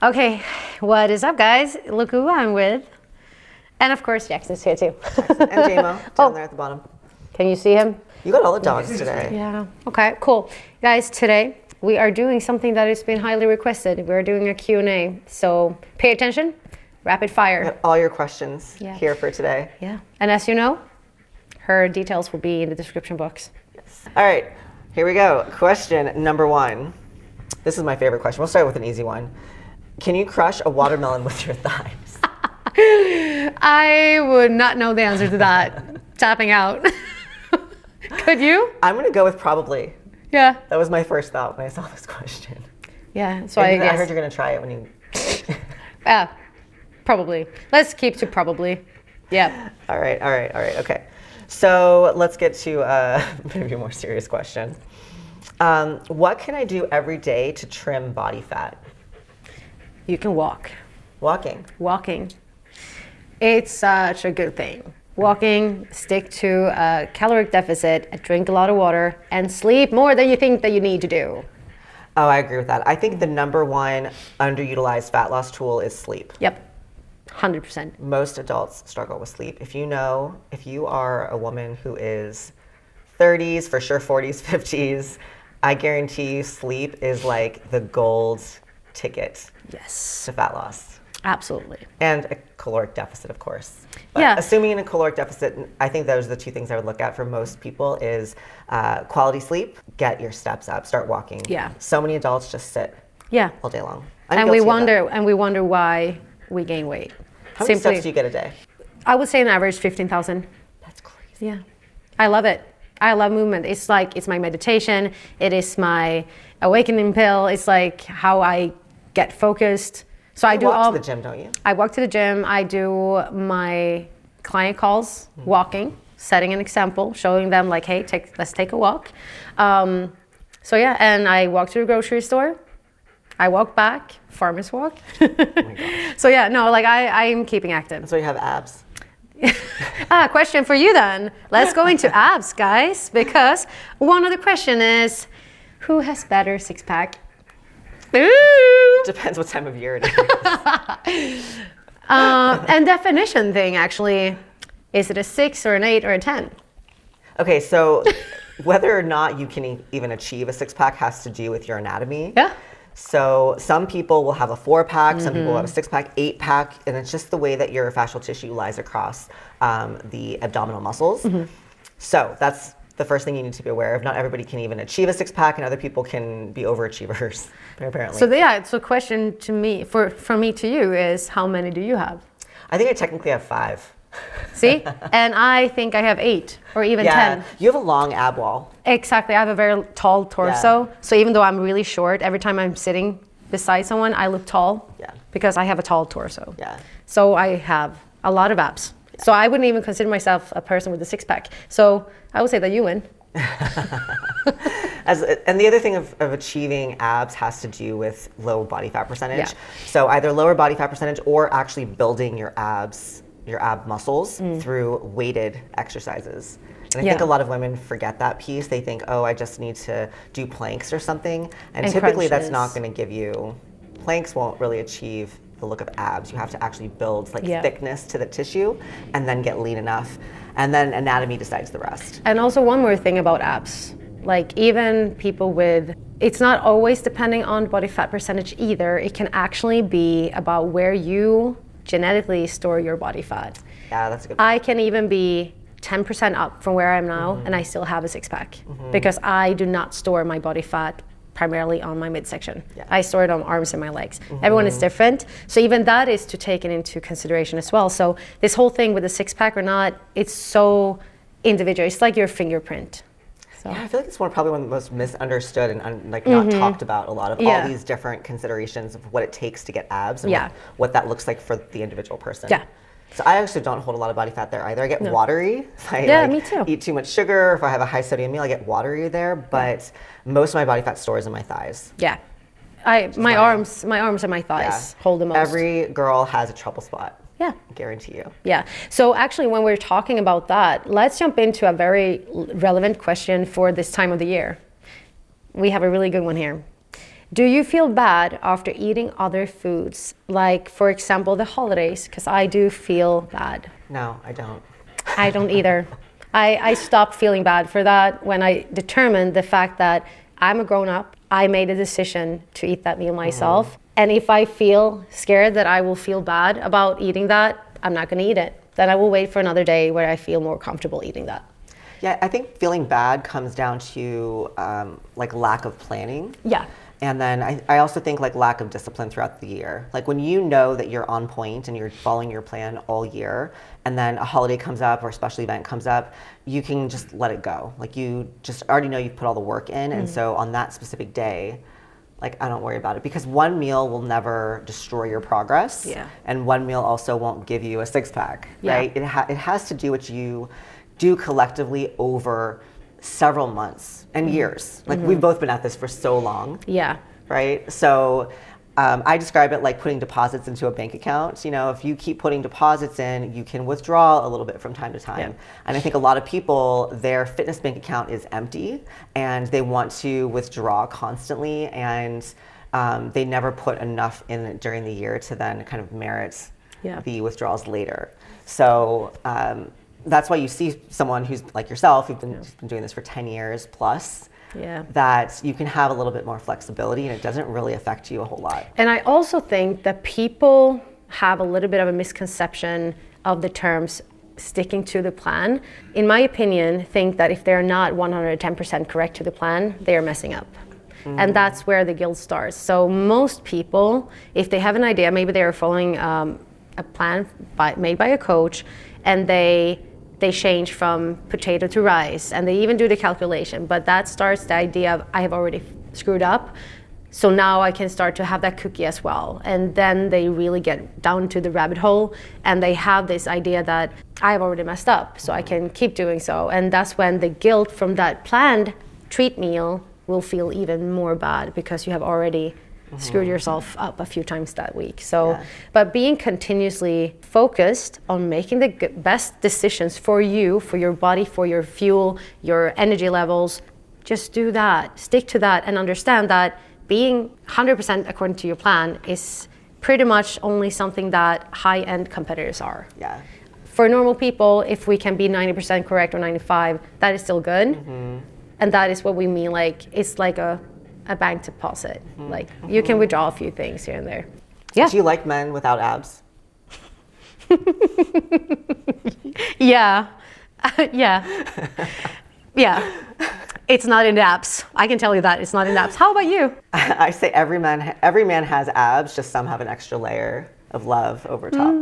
Okay, what is up, guys? Look who I'm with. And of course, Jackson's here too. And JMO down there at the bottom. Can you see him? You got all the dogs today. Yeah. Okay, cool. Guys, today we are doing something that has been highly requested. We're doing a Q&A. So pay attention, rapid fire. Got all your questions here for today. Yeah. And as you know, her details will be in the description box. Yes. All right, here we go. Question number 1. This is my favorite question. We'll start with an easy one. Can you crush a watermelon with your thighs? I would not know the answer to that. Tapping out. Could you? I'm going to go with probably. Yeah. That was my first thought when I saw this question. Yeah, so I I guess. heard you're going to try it when you... Yeah, probably. Let's keep to probably. Yeah. All right, okay. So let's get to maybe a more serious question. What can I do every day to trim body fat? You can walk. Walking. It's such a good thing. Walking, stick to a caloric deficit, drink a lot of water, and sleep more than you think that you need to do. Oh, I agree with that. I think the number one underutilized fat loss tool is sleep. Yep, 100%. Most adults struggle with sleep. If you are a woman who is 30s, for sure 40s, 50s, I guarantee you sleep is like the gold ticket Yes. to fat loss. Absolutely. And a caloric deficit, of course. But Yeah. assuming in a caloric deficit, I think those are the two things I would look at for most people is quality sleep, get your steps up, start walking. Yeah. So many adults just sit Yeah. all day long. And we wonder why we gain weight. How many steps do you get a day? I would say an average 15,000. That's crazy. Yeah. I love it. I love movement. It's my meditation. It is my awakening pill. It's like how I get focused. So I do walk to the gym, don't you? I walk to the gym. I do my client calls, walking, setting an example, showing them like, hey, let's take a walk. So yeah, and I walk to the grocery store. I walk back, farmer's walk. Oh my gosh. So yeah, no, like I'm keeping active. That's why you have abs. Question for you then. Let's go into abs, guys, because one of the question is, who has better six pack? Ooh. Depends what time of year it is. And definition thing, actually, is it a 6 or an 8 or a 10? Okay, so whether or not you can even achieve a six-pack has to do with your anatomy. Yeah. So some people will have a 4-pack, some people will have a 6-pack, 8-pack, and it's just the way that your fascial tissue lies across the abdominal muscles. So that's the first thing you need to be aware of. Not everybody can even achieve a 6-pack, and other people can be overachievers, apparently. So question to me, from me to you is, how many do you have? I think I technically have 5. See? And I think I have 8 or even 10. You have a long ab wall. Exactly. I have a very tall torso. So even though I'm really short, every time I'm sitting beside someone, I look tall because I have a tall torso. Yeah. So I have a lot of abs. Yeah. So I wouldn't even consider myself a person with a 6-pack. So I would say that you win. And the other thing of achieving abs has to do with low body fat percentage. Yeah. So either lower body fat percentage or actually building your abs, your ab muscles through weighted exercises. And I think a lot of women forget that piece. They think, oh, I just need to do planks or something. And typically that's not going to give you, planks won't really achieve the look of abs. You have to actually build thickness to the tissue and then get lean enough. And then anatomy decides the rest. And also one more thing about abs. Like even people with, it's not always depending on body fat percentage either. It can actually be about where you genetically store your body fat. Yeah, that's a good point. I can even be 10% up from where I am now and I still have a 6-pack because I do not store my body fat primarily on my midsection. Yeah. I store it on arms and my legs. Everyone is different. So even that is to take it into consideration as well. So this whole thing with a 6-pack or not, it's so individual. It's like your fingerprint. So. Yeah, I feel like it's probably one of the most misunderstood and not talked about a lot of all these different considerations of what it takes to get abs and what that looks like for the individual person. Yeah. So I actually don't hold a lot of body fat there either. I get watery if I me too. eat too much sugar, or if I have a high sodium meal, I get watery there. But most of my body fat stores in my thighs. Yeah, my arms and my thighs hold the most. Every girl has a trouble spot. Yeah. I guarantee you. Yeah. So actually, when we're talking about that, let's jump into a very relevant question for this time of the year. We have a really good one here. Do you feel bad after eating other foods, like for example the holidays? Because I do feel bad. No, I don't. I don't either. I stopped feeling bad for that when I determined the fact that I'm a grown up. I made a decision to eat that meal myself. And if I feel scared that I will feel bad about eating that, I'm not going to eat it. Then I will wait for another day where I feel more comfortable eating that. Yeah, I think feeling bad comes down to like lack of planning. Yeah. And then I also think like lack of discipline throughout the year. Like when you know that you're on point and you're following your plan all year, and then a holiday comes up or a special event comes up, you can just let it go. Like you just already know you've put all the work in, and so on that specific day, like I don't worry about it, because one meal will never destroy your progress. Yeah. And one meal also won't give you a six pack, Yeah. right? It has to do what you do collectively over several months and years. Like we've both been at this for so long. Yeah. Right? So I describe it like putting deposits into a bank account. You know, if you keep putting deposits in, you can withdraw a little bit from time to time. Yeah. And I think a lot of people, their fitness bank account is empty and they want to withdraw constantly, and they never put enough in during the year to then kind of merit the withdrawals later. So that's why you see someone who's like yourself, who've been doing this for 10 years plus, that you can have a little bit more flexibility and it doesn't really affect you a whole lot. And I also think that people have a little bit of a misconception of the terms sticking to the plan. In my opinion, think that if they're not 110% correct to the plan, they are messing up. And that's where the guilt starts. So most people, if they have an idea, maybe they are following a plan made by a coach, and they change from potato to rice, and they even do the calculation, but that starts the idea of I have already screwed up, so now I can start to have that cookie as well. And then they really get down to the rabbit hole, and they have this idea that I have already messed up, so I can keep doing so. And that's when the guilt from that planned treat meal will feel even more bad, because you have already screwed yourself up a few times that week. So, but being continuously focused on making the best decisions for you, for your body, for your fuel, your energy levels, just do that. Stick to that and understand that being 100% according to your plan is pretty much only something that high-end competitors are. Yeah. For normal people, if we can be 90% correct or 95, that is still good. And that is what we mean, like it's like a bank deposit. Like you can withdraw a few things here and there. Yeah. Do you like men without abs? Yeah. Yeah. It's not in the apps. I can tell you that it's not in the apps. How about you? I say every man has abs, just some have an extra layer of love over top.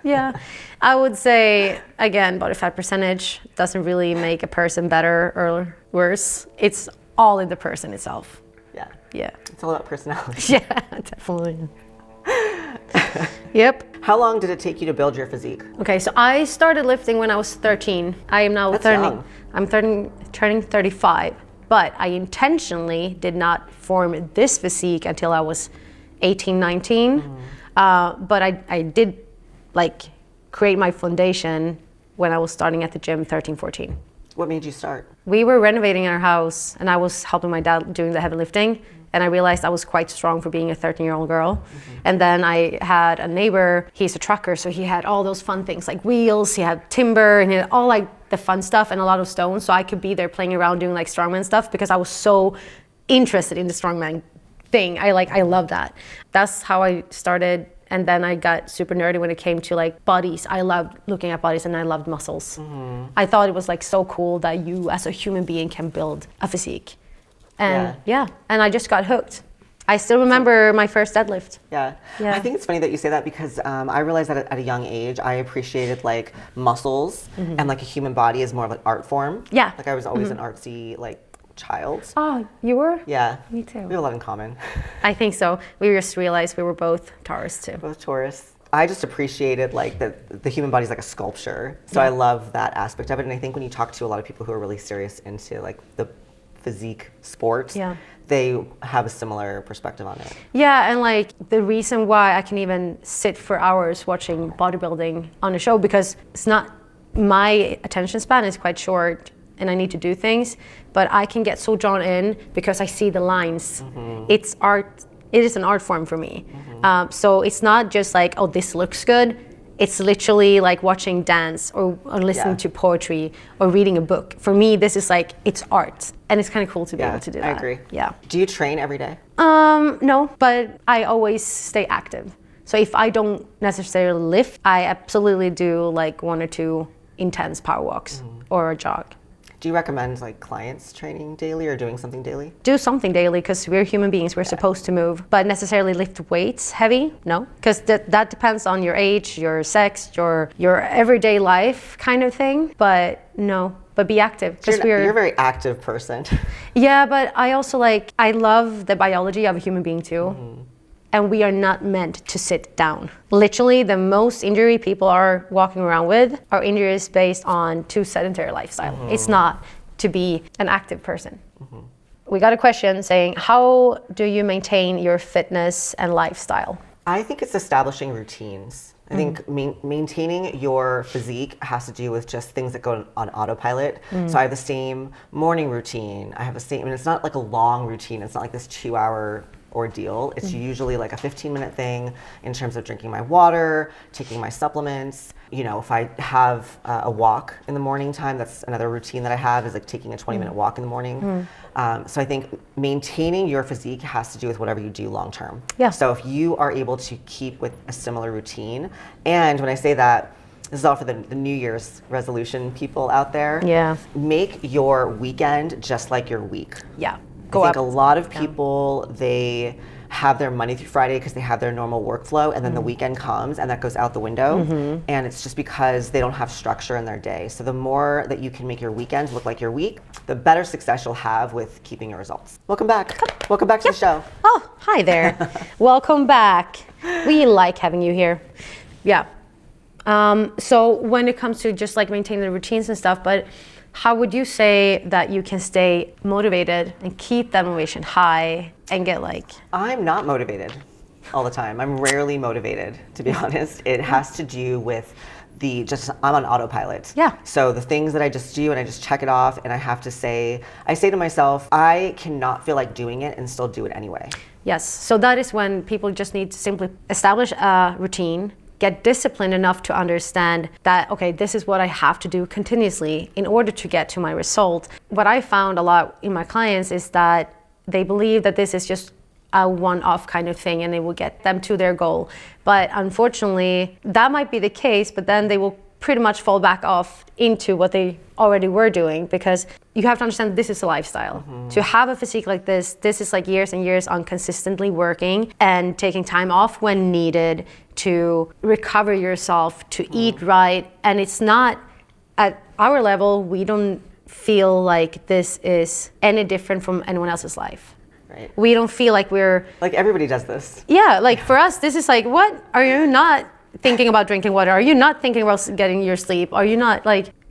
Yeah. I would say, again, body fat percentage doesn't really make a person better or worse. It's all in the person itself. Yeah. It's all about personality. Yeah, definitely. Yep. How long did it take you to build your physique? Okay, so I started lifting when I was 13. I am now turning 35, but I intentionally did not form this physique until I was 18, 19. But I did like create my foundation when I was starting at the gym 13, 14. What made you start? We were renovating our house and I was helping my dad doing the heavy lifting, and I realized I was quite strong for being a 13-year-old girl. And then I had a neighbor, he's a trucker, so he had all those fun things like wheels, he had timber, and he had all like the fun stuff and a lot of stones, so I could be there playing around doing like strongman stuff because I was so interested in the strongman thing. I love that. That's how I started. And then I got super nerdy when it came to like bodies. I loved looking at bodies and I loved muscles. I thought it was like so cool that you as a human being can build a physique. And and I just got hooked. I still remember my first deadlift. Yeah. I think it's funny that you say that because I realized that at a young age, I appreciated like muscles and like a human body is more of an art form. Yeah. Like I was always an artsy like child. Oh, you were? Yeah. Me too. We have a lot in common. I think so. We just realized we were both Taurus too. Both Taurus. I just appreciated like the human body is like a sculpture. So I love that aspect of it. And I think when you talk to a lot of people who are really serious into like the physique sports, they have a similar perspective on it. Yeah, and like the reason why I can even sit for hours watching bodybuilding on a show, because it's not, my attention span is quite short, and I need to do things, but I can get so drawn in because I see the lines. It's art. It is an art form for me. So it's not just like, oh, this looks good. It's literally like watching dance or listening to poetry or reading a book. For me, this is like, it's art. And it's kind of cool to be able to do that. I agree. Yeah. Do you train every day? No, but I always stay active. So if I don't necessarily lift, I absolutely do like 1 or 2 intense power walks or a jog. Do you recommend like clients training daily or doing something daily? Do something daily because we're human beings, we're supposed to move, but necessarily lift weights heavy, no. Because that depends on your age, your sex, your everyday life kind of thing, but no. But be active. Because you're a very active person. Yeah, but I also I love the biology of a human being too. And we are not meant to sit down. Literally, the most injury people are walking around with are injuries based on too sedentary lifestyle. It's not to be an active person. We got a question saying, how do you maintain your fitness and lifestyle? I think it's establishing routines. I think maintaining your physique has to do with just things that go on autopilot. So I have the same morning routine. I mean, it's not like a long routine. It's not like this 2-hour ordeal. It's usually like a 15-minute thing in terms of drinking my water, taking my supplements. You know, if I have a walk in the morning time, that's another routine that I have, is like taking a 20-minute walk in the morning. So I think maintaining your physique has to do with whatever you do long term. Yeah. So if you are able to keep with a similar routine, and when I say that, this is all for the New Year's resolution people out there. Yeah. Make your weekend just like your week. Yeah. I think a lot of people, they have their Monday through Friday because they have their normal workflow, and then the weekend comes and that goes out the window. And it's just because they don't have structure in their day. So the more that you can make your weekends look like your week, the better success you'll have with keeping your results. Welcome back. Welcome back to the show. Oh, hi there. Welcome back. We like having you here. Yeah. So when it comes to just like maintaining the routines and stuff, but how would you say that you can stay motivated and keep that motivation high and get I'm not motivated all the time. I'm rarely motivated, to be honest. It has to do with I'm on autopilot. Yeah. So the things that I just do and I just check it off, and I say to myself, I cannot feel like doing it and still do it anyway. Yes. So that is when people just need to simply establish a routine, get disciplined enough to understand that, okay, this is what I have to do continuously in order to get to my result. What I found a lot in my clients is that they believe that this is just a one-off kind of thing and it will get them to their goal. But unfortunately, that might be the case, but then they will pretty much fall back off into what they already were doing, because you have to understand that this is a lifestyle. To have a physique like this is like years and years on consistently working and taking time off when needed to recover yourself, to eat right. And it's not, at our level, we don't feel like this is any different from anyone else's life. Right. We don't feel like we're... Like everybody does this. Yeah, like for us, this is like, what? Are you not thinking about drinking water? Are you not thinking about getting your sleep? Are you not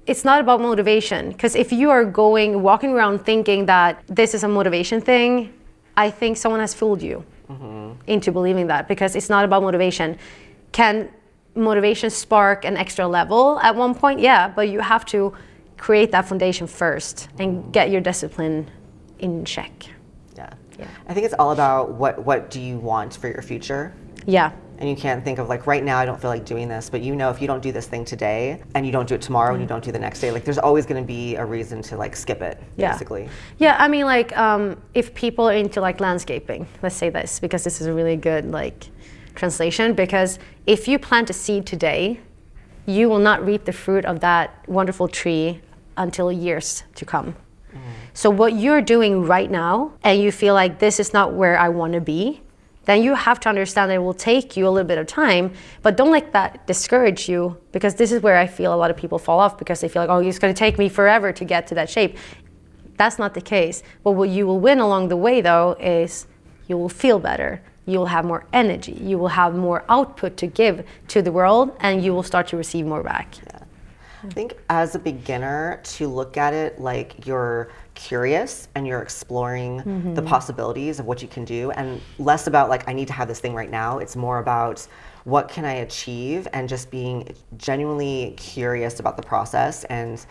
it's not about motivation. Because if you are walking around thinking that this is a motivation thing, I think someone has fooled you into believing that, because it's not about motivation. Can motivation spark an extra level at one point? Yeah, but you have to create that foundation first and get your discipline in check. Yeah. I think it's all about what do you want for your future. Yeah. And you can't think of right now I don't feel like doing this, but if you don't do this thing today and you don't do it tomorrow and you don't do the next day, there's always going to be a reason to skip it, basically. Yeah, I mean if people are into landscaping, let's say this, because this is a really good translation, because if you plant a seed today, you will not reap the fruit of that wonderful tree until years to come. So what you're doing right now, and you feel like this is not where I want to be, then you have to understand that it will take you a little bit of time, but don't let that discourage you, because this is where I feel a lot of people fall off, because they feel like, oh, it's going to take me forever to get to that shape. That's not the case. But what you will win along the way, though, is you will feel better. You will have more energy. You will have more output to give to the world, and you will start to receive more back. Yeah. I think as a beginner, to look at it like you're curious and you're exploring the possibilities of what you can do, and less about I need to have this thing right now. It's more about what can I achieve, and just being genuinely curious about the process, and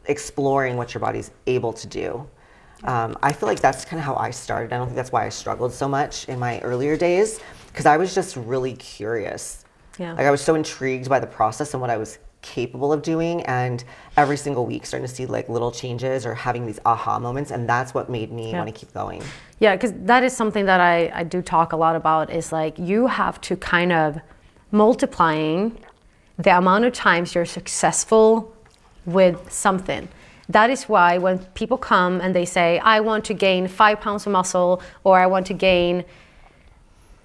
exploring what your body's able to do. I feel like that's kind of how I started. I don't think that's why I struggled so much in my earlier days, because I was just really curious. Yeah. Like I was so intrigued by the process and what I was capable of doing, and every single week starting to see like little changes or having these aha moments, and that's what made me want to keep going. Yeah, because that is something that I do talk a lot about, is like you have to kind of multiplying the amount of times you're successful with something. That is why when people come and they say, I want to gain 5 pounds of muscle, or I want to gain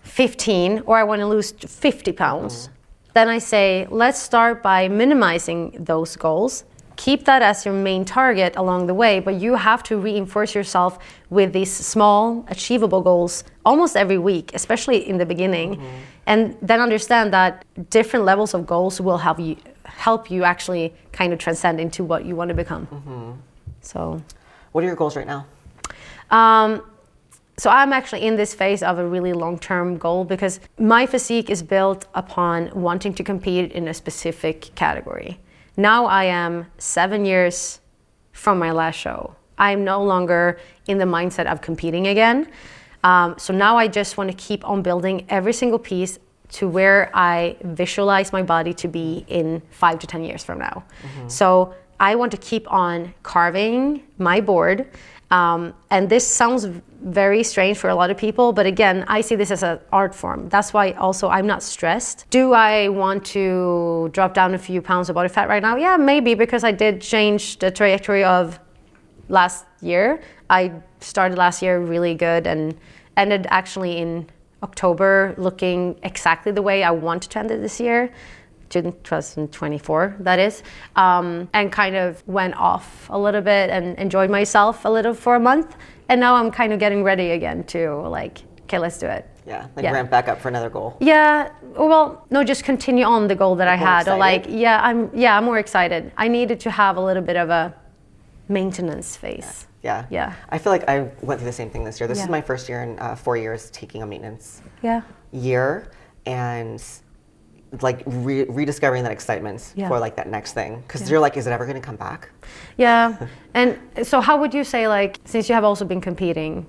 15, or I want to lose 50 pounds, then I say, let's start by minimizing those goals. Keep that as your main target along the way, but you have to reinforce yourself with these small, achievable goals almost every week, especially in the beginning. And then understand that different levels of goals will help you actually kind of transcend into what you want to become. So, what are your goals right now? So I'm actually in this phase of a really long-term goal, because my physique is built upon wanting to compete in a specific category. Now I am 7 years from my last show. I'm no longer in the mindset of competing again. So now I just want to keep on building every single piece to where I visualize my body to be in 5 to 10 years from now. So I want to keep on carving my board. And this sounds very strange for a lot of people, but again, I see this as an art form. That's why also I'm not stressed. Do I want to drop down a few pounds of body fat right now? Yeah, maybe, because I did change the trajectory of last year. I started last year really good and ended actually in October looking exactly the way I wanted to end it this year. 2024, that is, and kind of went off a little bit and enjoyed myself a little for a month. And now I'm kind of getting ready again to like, okay, let's do it. Yeah, like ramp back up for another goal. Yeah, well, no, just continue on the goal that I had. Or like, I'm more excited. I needed to have a little bit of a maintenance phase. Yeah. I feel like I went through the same thing this year. This is my first year in 4 years taking a maintenance year, and like rediscovering that excitement for like that next thing, because you're like, is it ever going to come back? And so how would you say, like, since you have also been competing,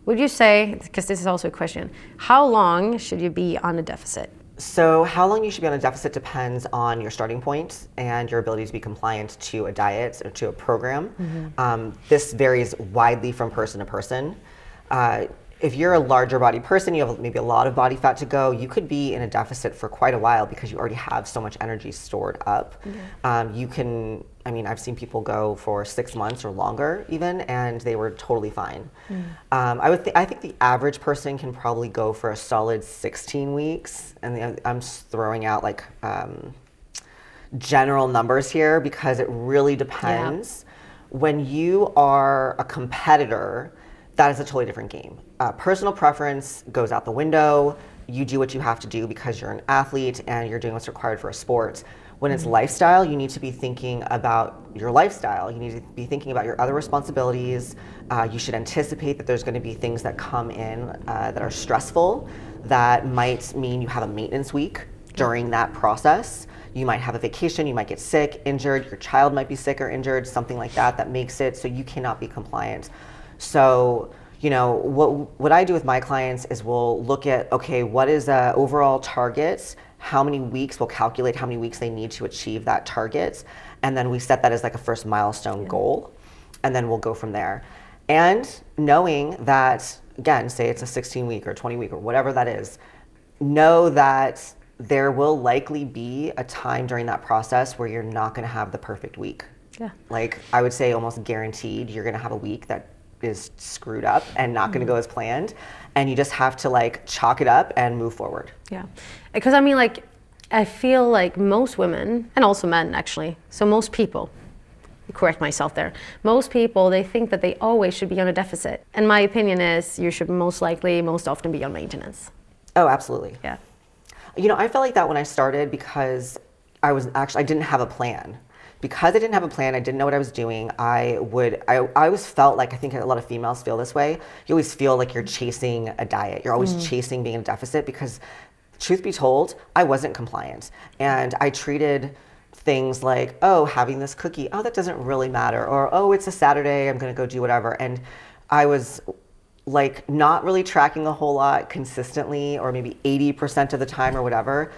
would you say, because this is also a question, how long should you be on a deficit? So how long you should be on a deficit depends on your starting point and your ability to be compliant to a diet or to a program. This varies widely from person to person. If you're a larger body person, you have maybe a lot of body fat to go, you could be in a deficit for quite a while because you already have so much energy stored up. I've seen people go for 6 months or longer even, and they were totally fine. I think the average person can probably go for a solid 16 weeks. And I'm just throwing out like general numbers here because it really depends. When you are a competitor, that is a totally different game. Personal preference goes out the window. You do what you have to do because you're an athlete and you're doing what's required for a sport. When it's lifestyle, you need to be thinking about your lifestyle. You need to be thinking about your other responsibilities. You should anticipate that there's going to be things that come in that are stressful, that might mean you have a maintenance week during that process. You might have a vacation, you might get sick, injured, your child might be sick or injured, something like that, that makes it so you cannot be compliant. So, what I do with my clients is we'll look at, okay, what is the overall target? How many weeks? We'll calculate how many weeks they need to achieve that target. And then we set that as like a first milestone goal. And then we'll go from there. And knowing that, again, say it's a 16 week or 20 week or whatever that is, know that there will likely be a time during that process where you're not going to have the perfect week. Like I would say almost guaranteed you're going to have a week that is screwed up and not going to go as planned, and you just have to like chalk it up and move forward. Because I feel like most women, and also men actually, so most people, correct myself there, most people, they think that they always should be on a deficit, and my opinion is you should most often be on maintenance. Oh, absolutely. I felt like that when I started because I didn't have a plan. Because I didn't have a plan, I didn't know what I was doing, I always felt like, I think a lot of females feel this way, you always feel like you're chasing a diet. You're always chasing being in a deficit because, truth be told, I wasn't compliant. And I treated things like, oh, having this cookie, oh, that doesn't really matter. Or, oh, it's a Saturday, I'm going to go do whatever. And I was like not really tracking a whole lot consistently, or maybe 80% of the time or whatever.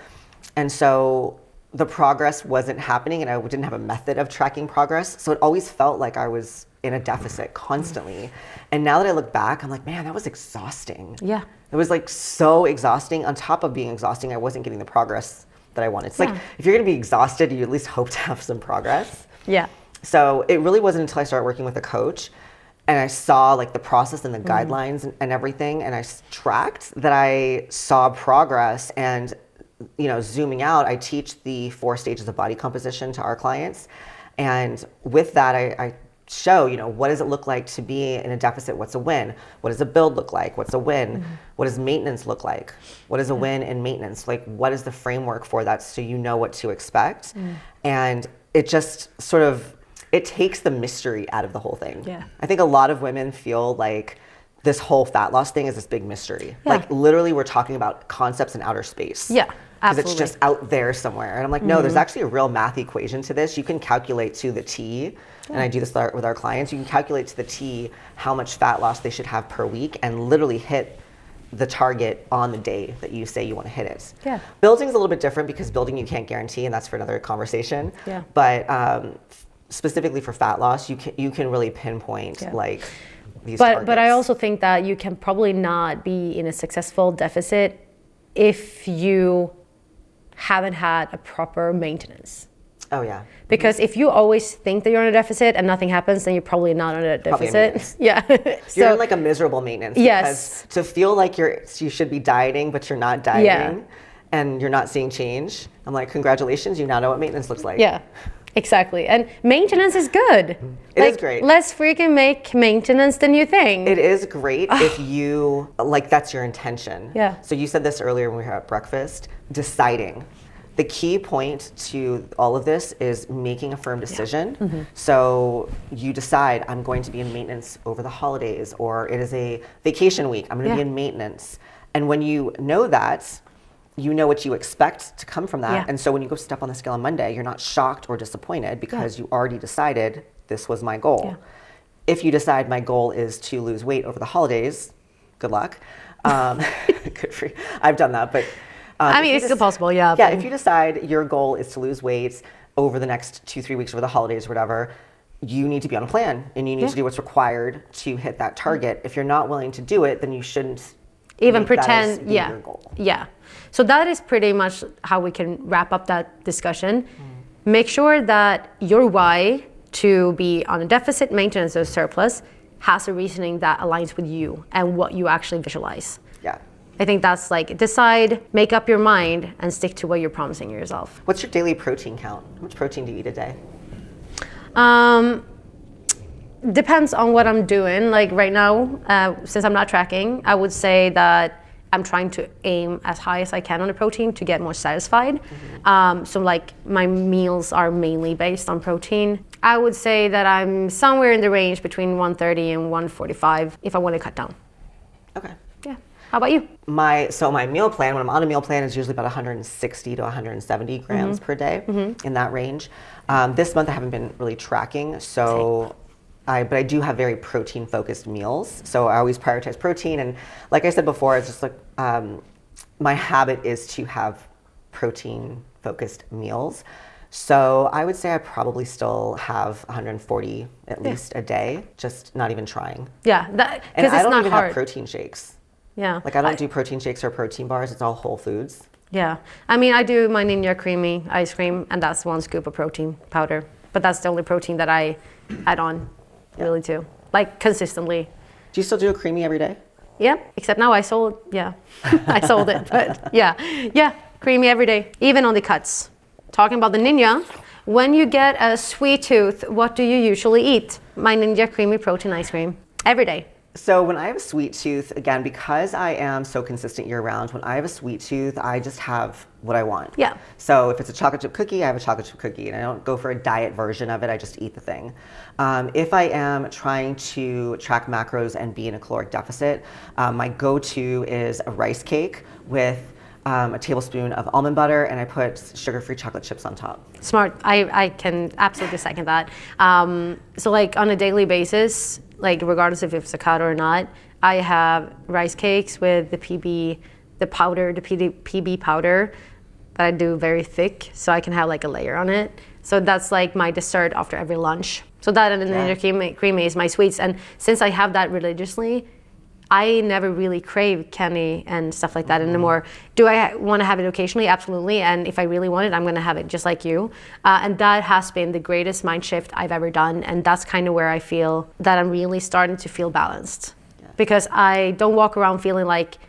And so the progress wasn't happening, and I didn't have a method of tracking progress. So it always felt like I was in a deficit constantly. And now that I look back, I'm like, man, that was exhausting. Yeah. It was like so exhausting. On top of being exhausting, I wasn't getting the progress that I wanted. It's like, if you're going to be exhausted, you at least hope to have some progress. Yeah. So it really wasn't until I started working with a coach and I saw like the process and the guidelines and everything, and I tracked that I saw progress. And, you know, zooming out, I teach the 4 stages of body composition to our clients. And with that, I show, you know, what does it look like to be in a deficit? What's a win? What does a build look like? What's a win? What does maintenance look like? What is a win in maintenance? Like, what is the framework for that, so you know what to expect? And it just sort of, it takes the mystery out of the whole thing. Yeah. I think a lot of women feel like this whole fat loss thing is this big mystery. Like, literally, we're talking about concepts in outer space. Yeah. Because it's just out there somewhere. And I'm like, no, there's actually a real math equation to this. You can calculate to the T, and I do this with our clients. You can calculate to the T how much fat loss they should have per week and literally hit the target on the day that you say you want to hit it. Yeah. Building's a little bit different, because building you can't guarantee, and that's for another conversation. Yeah. But specifically for fat loss, you can really pinpoint like these targets. But I also think that you can probably not be in a successful deficit if you haven't had a proper maintenance. Oh yeah. Because if you always think that you're in a deficit and nothing happens, then you're probably not on a deficit. Yeah. You're in like a miserable maintenance. Yes. Because to feel like you should be dieting, but you're not dieting, and you're not seeing change, I'm like, congratulations, you now know what maintenance looks like. Yeah. Exactly. And maintenance is good. It is great. Let's freaking make maintenance the new thing. It is great if you, like, that's your intention. Yeah. So you said this earlier when we were at breakfast, deciding. The key point to all of this is making a firm decision. So you decide, I'm going to be in maintenance over the holidays, or it is a vacation week, I'm going to be in maintenance. And when you know that, you know what you expect to come from that. Yeah. And so when you go step on the scale on Monday, you're not shocked or disappointed, because you already decided this was my goal. Yeah. If you decide my goal is to lose weight over the holidays, good luck. Good for you. I've done that, but I mean, it's still possible, yeah. Yeah, if you decide your goal is to lose weight over the next 2-3 weeks over the holidays or whatever, you need to be on a plan, and you need to do what's required to hit that target. If you're not willing to do it, then you shouldn't even make that as pretend, being your goal. Yeah. So that is pretty much how we can wrap up that discussion. Make sure that your why to be on a deficit, maintenance, or surplus has a reasoning that aligns with you and what you actually visualize. Yeah. I think that's like, decide, make up your mind, and stick to what you're promising yourself. What's your daily protein count? How much protein do you eat a day? Depends on what I'm doing. Like right now, since I'm not tracking, I would say that I'm trying to aim as high as I can on the protein to get more satisfied. So like my meals are mainly based on protein. I would say that I'm somewhere in the range between 130 and 145 if I want to cut down. Okay. Yeah. How about you? My meal plan, when I'm on a meal plan, is usually about 160 to 170 grams per day, in that range. This month I haven't been really tracking, so but I do have very protein-focused meals. So I always prioritize protein, and like I said before, it's just like my habit is to have protein-focused meals. So I would say I probably still have 140 at least a day, just not even trying. Yeah, And because I it's don't not even hard. have protein shakes. Yeah. Like I don't do protein shakes or protein bars. It's all whole foods. Yeah. I mean, I do my Ninja Creamy ice cream, and that's 1 scoop of protein powder. But that's the only protein that I add on, really, too. Like, consistently. Do you still do a creamy every day? Yeah, except now I sold it. But yeah, creamy every day, even on the cuts. Talking about the Ninja, when you get a sweet tooth, what do you usually eat? My Ninja Creamy protein ice cream, every day. So when I have a sweet tooth, again, because I am so consistent year round, when I have a sweet tooth, I just have what I want. Yeah. So if it's a chocolate chip cookie, I have a chocolate chip cookie, and I don't go for a diet version of it, I just eat the thing. If I am trying to track macros and be in a caloric deficit, my go-to is a rice cake with a tablespoon of almond butter, and I put sugar-free chocolate chips on top. Smart. I can absolutely second that. So like on a daily basis, like regardless if it's avocado or not, I have rice cakes with the PB powder that I do very thick, so I can have like a layer on it. So that's like my dessert after every lunch. So that and then the creamy is my sweets. And since I have that religiously, I never really crave candy and stuff like that anymore. Do I want to have it occasionally? Absolutely. And if I really want it, I'm going to have it just like you. And that has been the greatest mind shift I've ever done. And that's kind of where I feel that I'm really starting to feel balanced. Yeah. Because I don't walk around feeling like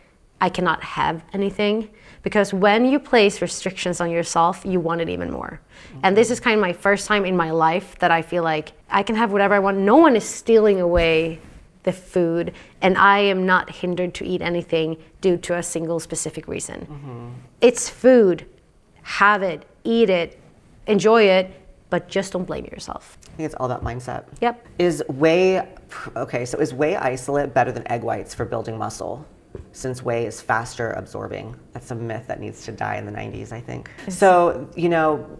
I cannot have anything. Because when you place restrictions on yourself, you want it even more. And this is kind of my first time in my life that I feel like I can have whatever I want. No one is stealing away the food, and I am not hindered to eat anything due to a single specific reason. It's food. Have it, eat it, enjoy it, but just don't blame yourself. I think it's all about mindset. Yep. Is whey isolate better than egg whites for building muscle? Since whey is faster absorbing. That's a myth that needs to die in the 90s, I think. So, you know,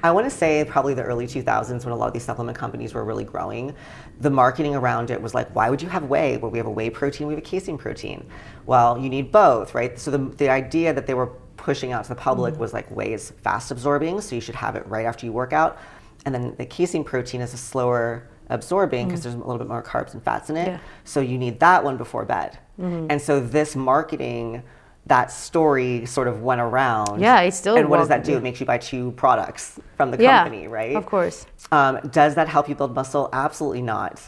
I want to say probably the early 2000s when a lot of these supplement companies were really growing, the marketing around it was like, why would you have whey? Well, we have a whey protein, we have a casein protein. Well, you need both, right? So the idea that they were pushing out to the public was like whey is fast absorbing, so you should have it right after you work out. And then the casein protein is a slower absorbing because there's a little bit more carbs and fats in it. Yeah. So you need that one before bed. And so this marketing, that story sort of went around. Yeah, it's still. And what does that do? It makes you buy 2 products from the company, right? Of course. Does that help you build muscle? Absolutely not.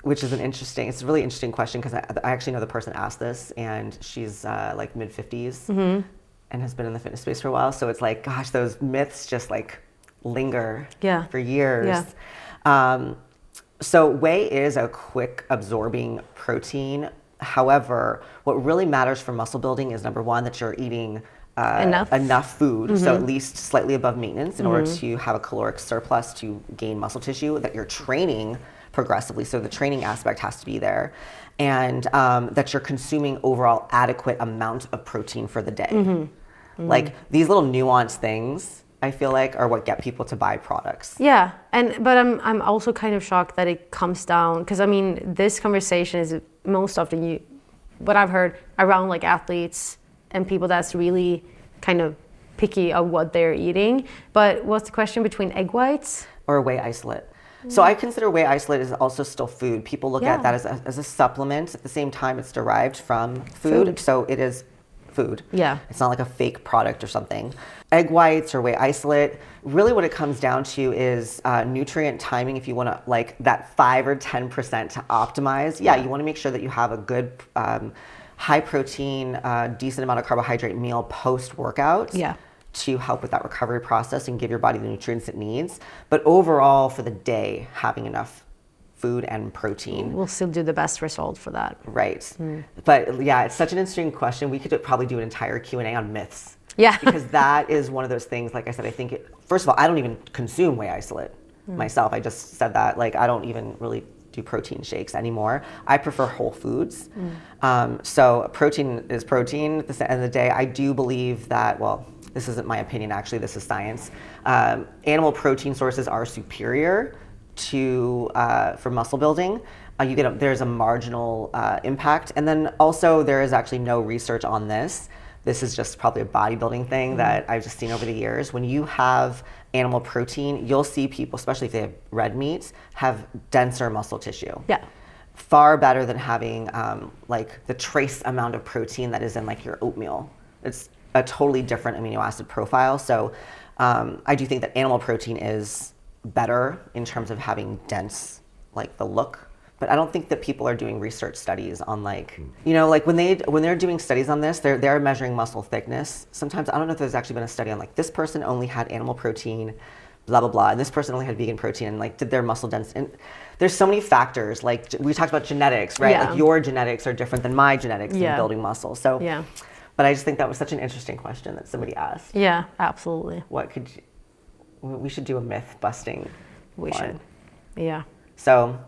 Which is it's a really interesting question because I actually know the person asked this, and she's like mid 50s and has been in the fitness space for a while. So it's like, gosh, those myths just like linger for years. Yeah. So whey is a quick absorbing protein. However, what really matters for muscle building is number one, that you're eating enough food, so at least slightly above maintenance in order to have a caloric surplus to gain muscle tissue, that you're training progressively, so the training aspect has to be there, and that you're consuming overall adequate amount of protein for the day. Like these little nuanced things, I feel like, are what get people to buy products. Yeah, but I'm also kind of shocked that it comes down, because I mean, this conversation is most often what I've heard around like athletes and people that's really kind of picky of what they're eating. But what's the question between egg whites? Or whey isolate. So I consider whey isolate is also still food. People look at that as a supplement. At the same time, it's derived from food. So it is food. Yeah. It's not like a fake product or something. Egg whites or whey isolate, really what it comes down to is nutrient timing. If you want to like that 5 or 10% to optimize, you want to make sure that you have a good high protein, decent amount of carbohydrate meal post workout. Yeah. To help with that recovery process and give your body the nutrients it needs. But overall for the day, having enough food and protein will still do the best result for that. Right. But yeah, it's such an interesting question. We could probably do an entire Q&A on myths. Yeah. Because that is one of those things, like I said, I think, first of all, I don't even consume whey isolate myself. I just said that, like, I don't even really do protein shakes anymore. I prefer whole foods. So protein is protein at the end of the day. I do believe that, well, this isn't my opinion, actually, this is science. Animal protein sources are superior to for muscle building. There's a marginal impact. And then also there is actually no research on this. This is just probably a bodybuilding thing that I've just seen over the years. When you have animal protein, you'll see people, especially if they have red meat, have denser muscle tissue. Yeah. Far better than having like the trace amount of protein that is in like your oatmeal. It's a totally different amino acid profile. So I do think that animal protein is better in terms of having dense, like the look. But I don't think that people are doing research studies on like, you know, like when they're doing studies on this, they're measuring muscle thickness. Sometimes I don't know if there's actually been a study on like this person only had animal protein, blah, blah, blah. And this person only had vegan protein and like did their muscle density. And there's so many factors. Like we talked about genetics, right? Yeah. Like your genetics are different than my genetics in building muscle. So, but I just think that was such an interesting question that somebody asked. Yeah, absolutely. We should do a myth busting. We should. Yeah. So,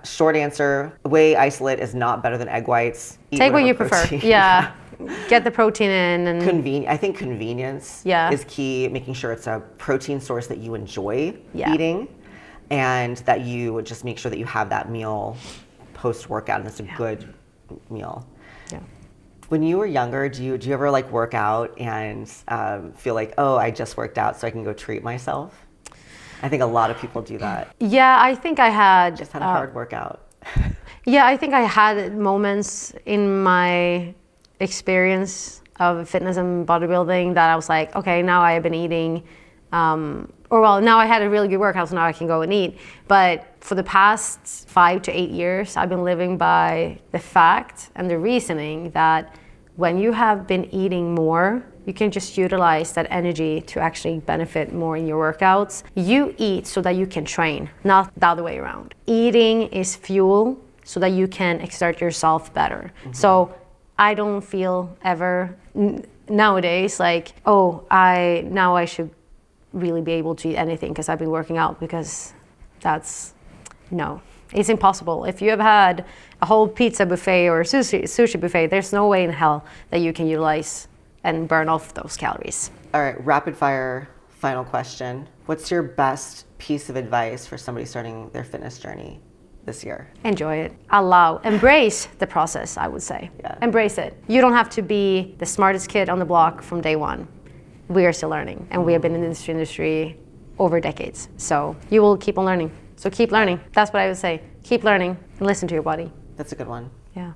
short answer, whey isolate is not better than egg whites. Take what you prefer. Yeah. get the protein in and I think convenience Yeah. is key, making sure it's a protein source that you enjoy Yeah. eating, and that you just make sure that you have that meal post-workout, and it's a good meal. yeah. When you were younger, do you ever like work out and feel like, oh, I just worked out so I can go treat myself? I think a lot of people do that. Yeah, I think I had Just had a hard workout. Yeah, I think I had moments in my experience of fitness and bodybuilding that I was like, okay, now I have been eating, now I had a really good workout, so now I can go and eat. But for the past 5 to 8 years, I've been living by the fact and the reasoning that when you have been eating more, you can just utilize that energy to actually benefit more in your workouts. You eat so that you can train, not the other way around. Eating is fuel so that you can exert yourself better. So I don't feel ever nowadays like, oh, now I should really be able to eat anything because I've been working out, because no, it's impossible. If you have had a whole pizza buffet or sushi buffet, there's no way in hell that you can utilize and burn off those calories. All right, rapid fire, final question. What's your best piece of advice for somebody starting their fitness journey this year? Enjoy it. Embrace the process, I would say. Yeah. Embrace it. You don't have to be the smartest kid on the block from day one. We are still learning, and we have been in this industry over decades. So you will keep on learning. So keep learning. That's what I would say. Keep learning and listen to your body. That's a good one. Yeah.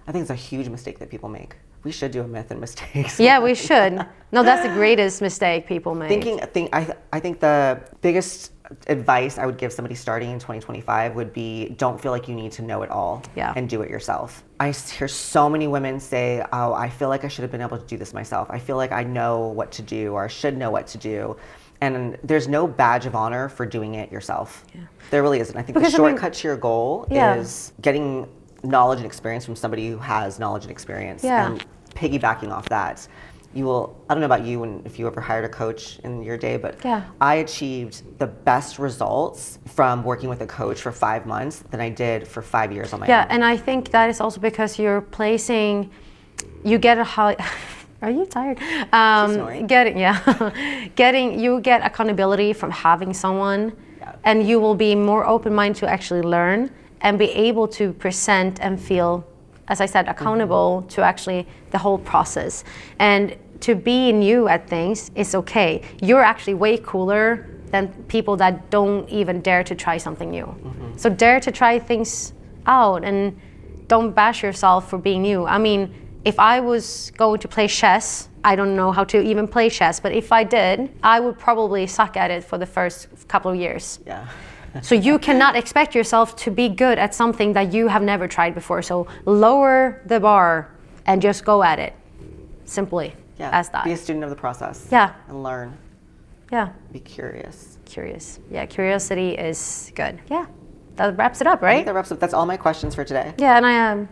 I think it's a huge mistake that people make. We should do a myth and mistakes. Yeah, we should. No, that's the greatest mistake people make. I think the biggest advice I would give somebody starting in 2025 would be, don't feel like you need to know it all. Yeah. And do it yourself. I hear so many women say, oh, I feel like I should have been able to do this myself. I feel like I know what to do, or I should know what to do. And there's no badge of honor for doing it yourself. Yeah. There really isn't. I think the shortcut to your goal is getting knowledge and experience from somebody who has knowledge and experience, and piggybacking off that. You will, I don't know about you and if you ever hired a coach in your day, but I achieved the best results from working with a coach for 5 months than I did for 5 years on my own. Yeah, and I think that is also because you get a high. Are you tired? You get accountability from having someone, and you will be more open-minded to actually learn and be able to present and feel, as I said, accountable to actually the whole process. And to be new at things is okay. You're actually way cooler than people that don't even dare to try something new. So dare to try things out and don't bash yourself for being new. I mean, if I was going to play chess, I don't know how to even play chess, but if I did, I would probably suck at it for the first couple of years. Yeah. So you cannot expect yourself to be good at something that you have never tried before. So lower the bar and just go at it. Simply as that. Be a student of the process. Yeah. And learn. Yeah. Be curious. Curious. Yeah, curiosity is good. Yeah. That wraps it up, right? I think that wraps up. That's all my questions for today. Yeah, and I am.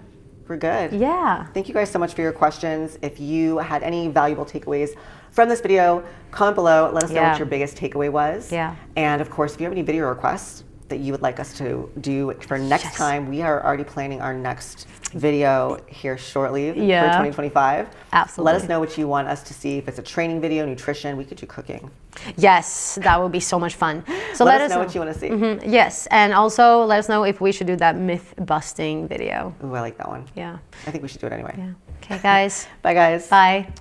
We're good. Yeah. Thank you guys so much for your questions. If you had any valuable takeaways from this video, comment below. Let us know what your biggest takeaway was. Yeah. And of course, if you have any video requests that you would like us to do for next time, we are already planning our next video here shortly for 2025. Absolutely. Let us know what you want us to see. If it's a training video, nutrition, we could do cooking. Yes, that would be so much fun. So let us know what you want to see. Yes, and also let us know if we should do that myth busting video. Ooh, I like that one. Yeah. I think we should do it anyway. Yeah. Okay, guys. Bye, guys. Bye.